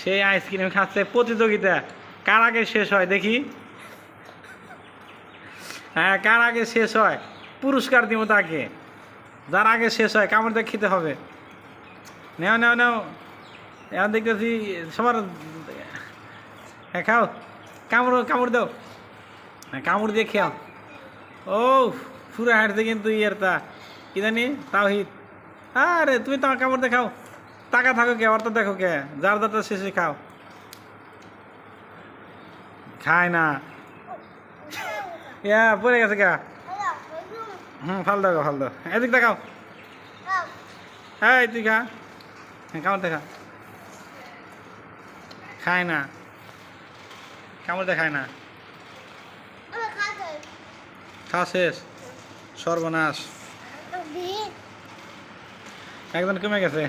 সেই আইসক্রিম খাচ্ছে প্রতিযোগিতা কার আগে শেষ হয় দেখি। হ্যাঁ, কার আগে শেষ হয় পুরস্কার দিব তাকে। যার আগে শেষ হয় কামড় দিয়ে খেতে হবে। নেও নেও নেও, এখন দেখতেছি সবার। হ্যাঁ খাও, কামড় কামড় দাও। হ্যাঁ, কামড় দিয়ে খেয়াও। ও পুরো হাঁটছে কিন্তু ইয়ের তা কি জানি তাওহিদ। আরে তুমি তোমার কামড় দেখাও, টাকা থাকো কে, অর্থ দেখো কে, যার যারটা শেষে খাও। খায় না, ইয়া পড়ে গেছে গা। ফাল দাও ফাল দাও, এদিক দেখাও। হ্যাঁ তুই খা, হ্যাঁ কামড় দেখা। খায় না, কামড় দেখায় না। খাওয়া শেষ, সর্বনাশ, একজন কমে গেছে।